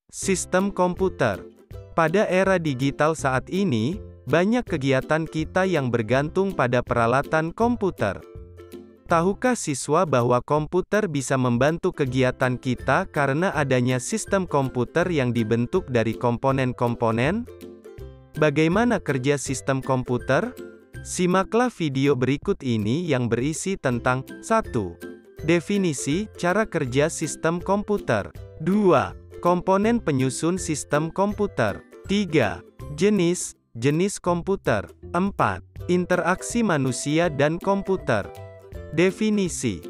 Sistem komputer. Pada era digital saat ini, banyak kegiatan kita yang bergantung pada peralatan komputer. Tahukah siswa bahwa komputer bisa membantu kegiatan kita karena adanya sistem komputer yang dibentuk dari komponen-komponen? Bagaimana kerja sistem komputer? Simaklah video berikut ini yang berisi tentang 1. Definisi, cara kerja sistem komputer. 2. Komponen penyusun sistem komputer. 3. Jenis komputer. 4. Interaksi manusia dan komputer. Definisi.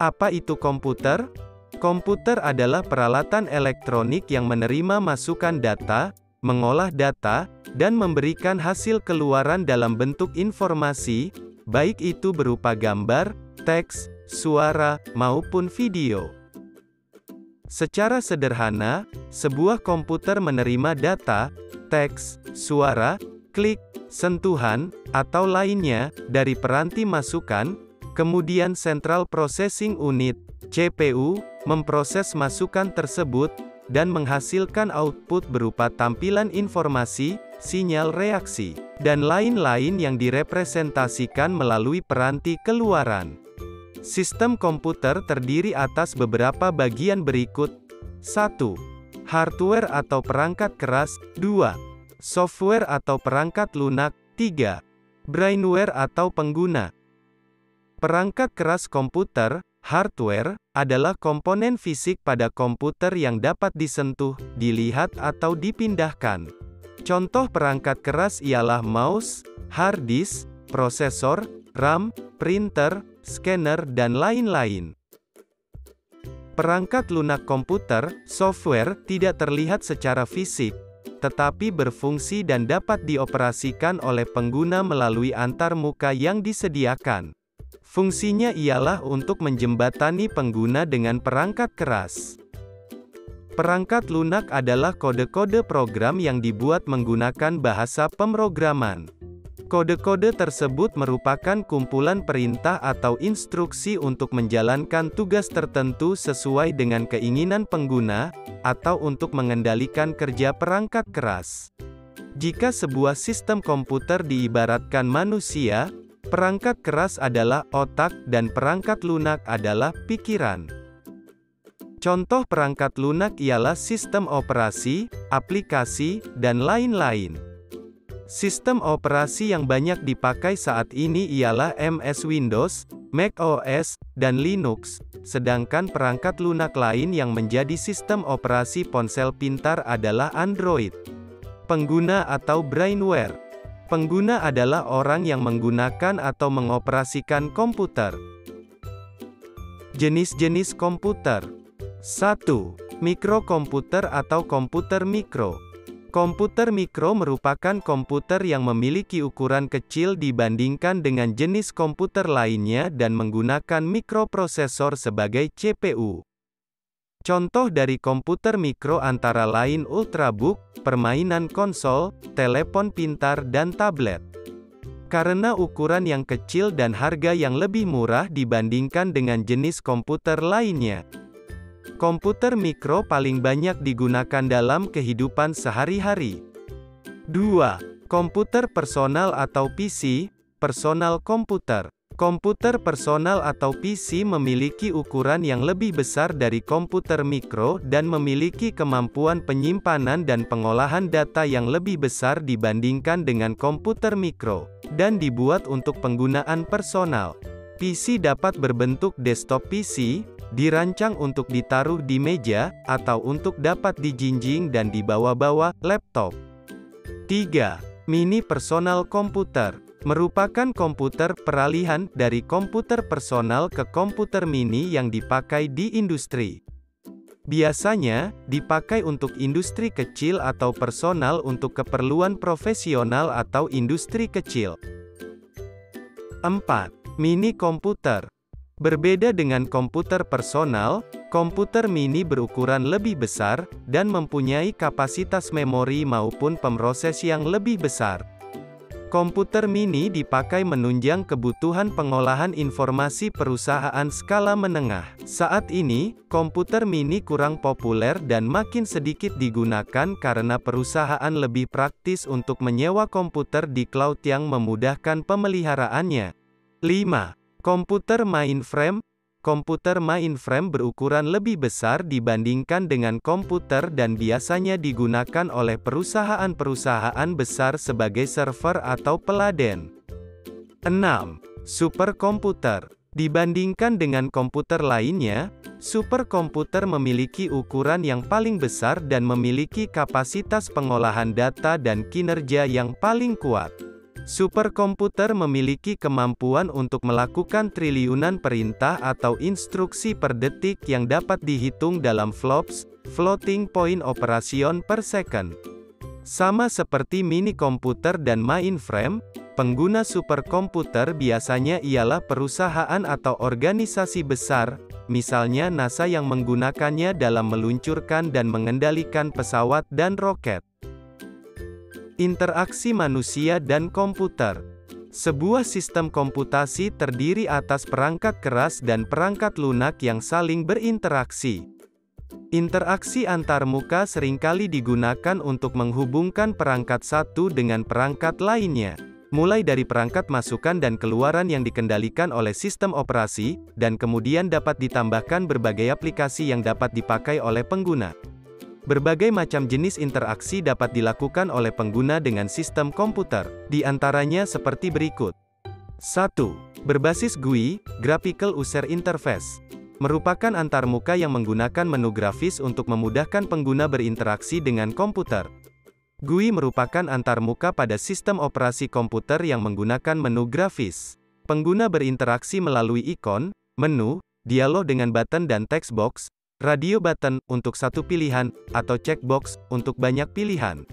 Apa itu komputer? Komputer adalah peralatan elektronik yang menerima masukan data, mengolah data, dan memberikan hasil keluaran dalam bentuk informasi, baik itu berupa gambar, teks, suara, maupun video. Secara sederhana, sebuah komputer menerima data, teks, suara, klik, sentuhan, atau lainnya, dari peranti masukan, kemudian Central Processing Unit, CPU, memproses masukan tersebut, dan menghasilkan output berupa tampilan informasi, sinyal reaksi, dan lain-lain yang direpresentasikan melalui peranti keluaran. Sistem komputer terdiri atas beberapa bagian berikut. 1. Hardware atau perangkat keras. 2. Software atau perangkat lunak. 3. Brainware atau pengguna. Perangkat keras komputer, hardware, adalah komponen fisik pada komputer yang dapat disentuh, dilihat atau dipindahkan. Contoh perangkat keras ialah mouse, hard disk, prosesor, RAM, printer, scanner dan lain-lain. Perangkat lunak komputer, software, tidak terlihat secara fisik, tetapi berfungsi dan dapat dioperasikan oleh pengguna melalui antarmuka yang disediakan. Fungsinya ialah untuk menjembatani pengguna dengan perangkat keras. Perangkat lunak adalah kode-kode program yang dibuat menggunakan bahasa pemrograman. Kode-kode tersebut merupakan kumpulan perintah atau instruksi untuk menjalankan tugas tertentu sesuai dengan keinginan pengguna, atau untuk mengendalikan kerja perangkat keras. Jika sebuah sistem komputer diibaratkan manusia, perangkat keras adalah otak dan perangkat lunak adalah pikiran. Contoh perangkat lunak ialah sistem operasi, aplikasi, dan lain-lain. Sistem operasi yang banyak dipakai saat ini ialah MS Windows, Mac OS, dan Linux, sedangkan perangkat lunak lain yang menjadi sistem operasi ponsel pintar adalah Android. Pengguna atau brainware. Pengguna adalah orang yang menggunakan atau mengoperasikan komputer. Jenis-jenis komputer. 1. Mikrokomputer atau komputer mikro. Komputer mikro merupakan komputer yang memiliki ukuran kecil dibandingkan dengan jenis komputer lainnya dan menggunakan mikroprosesor sebagai CPU. Contoh dari komputer mikro antara lain ultrabook, permainan konsol, telepon pintar dan tablet. Karena ukuran yang kecil dan harga yang lebih murah dibandingkan dengan jenis komputer lainnya, komputer mikro paling banyak digunakan dalam kehidupan sehari-hari. 2. Komputer personal atau PC, personal komputer. Komputer personal atau PC memiliki ukuran yang lebih besar dari komputer mikro dan memiliki kemampuan penyimpanan dan pengolahan data yang lebih besar dibandingkan dengan komputer mikro, dan dibuat untuk penggunaan personal. PC dapat berbentuk desktop PC, dirancang untuk ditaruh di meja, atau untuk dapat dijinjing dan dibawa-bawa, laptop. 3. Mini personal komputer. Merupakan komputer peralihan dari komputer personal ke komputer mini yang dipakai di industri. Biasanya, dipakai untuk industri kecil atau personal untuk keperluan profesional atau industri kecil. 4. Mini komputer. Berbeda dengan komputer personal, komputer mini berukuran lebih besar, dan mempunyai kapasitas memori maupun pemroses yang lebih besar. Komputer mini dipakai menunjang kebutuhan pengolahan informasi perusahaan skala menengah. Saat ini, komputer mini kurang populer dan makin sedikit digunakan karena perusahaan lebih praktis untuk menyewa komputer di cloud yang memudahkan pemeliharaannya. 5. Komputer mainframe. Komputer mainframe berukuran lebih besar dibandingkan dengan komputer dan biasanya digunakan oleh perusahaan-perusahaan besar sebagai server atau peladen. 6. Superkomputer. Dibandingkan dengan komputer lainnya, superkomputer memiliki ukuran yang paling besar dan memiliki kapasitas pengolahan data dan kinerja yang paling kuat. Superkomputer memiliki kemampuan untuk melakukan triliunan perintah atau instruksi per detik yang dapat dihitung dalam flops, floating point operation per second. Sama seperti mini komputer dan mainframe, pengguna superkomputer biasanya ialah perusahaan atau organisasi besar, misalnya NASA yang menggunakannya dalam meluncurkan dan mengendalikan pesawat dan roket. Interaksi manusia dan komputer. Sebuah sistem komputasi terdiri atas perangkat keras dan perangkat lunak yang saling berinteraksi. Interaksi antarmuka seringkali digunakan untuk menghubungkan perangkat satu dengan perangkat lainnya, mulai dari perangkat masukan dan keluaran yang dikendalikan oleh sistem operasi, dan kemudian dapat ditambahkan berbagai aplikasi yang dapat dipakai oleh pengguna. Berbagai macam jenis interaksi dapat dilakukan oleh pengguna dengan sistem komputer, di antaranya seperti berikut. 1. Berbasis GUI, Graphical User Interface. Merupakan antarmuka yang menggunakan menu grafis untuk memudahkan pengguna berinteraksi dengan komputer. GUI merupakan antarmuka pada sistem operasi komputer yang menggunakan menu grafis. Pengguna berinteraksi melalui ikon, menu, dialog dengan button dan text box, radio button untuk satu pilihan, atau checkbox untuk banyak pilihan.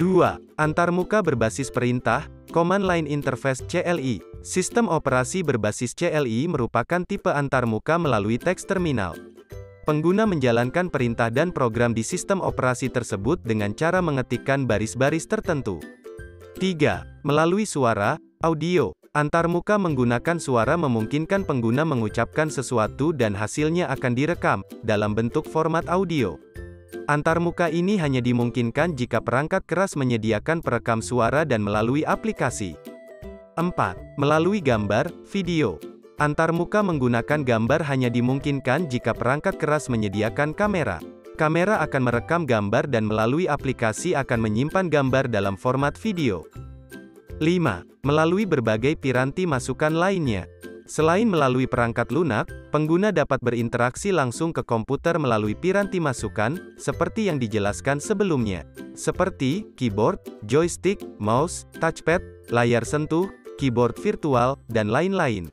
2. Antarmuka berbasis perintah, Command Line Interface CLI. Sistem operasi berbasis CLI merupakan tipe antarmuka melalui teks terminal. Pengguna menjalankan perintah dan program di sistem operasi tersebut dengan cara mengetikkan baris-baris tertentu. 3. Melalui suara, audio. Antarmuka menggunakan suara memungkinkan pengguna mengucapkan sesuatu dan hasilnya akan direkam, dalam bentuk format audio. Antarmuka ini hanya dimungkinkan jika perangkat keras menyediakan perekam suara dan melalui aplikasi. 4. Melalui gambar, video. Antarmuka menggunakan gambar hanya dimungkinkan jika perangkat keras menyediakan kamera. Kamera akan merekam gambar dan melalui aplikasi akan menyimpan gambar dalam format video. 5. Melalui berbagai piranti masukan lainnya. Selain melalui perangkat lunak, pengguna dapat berinteraksi langsung ke komputer melalui piranti masukan, seperti yang dijelaskan sebelumnya. Seperti, keyboard, joystick, mouse, touchpad, layar sentuh, keyboard virtual, dan lain-lain.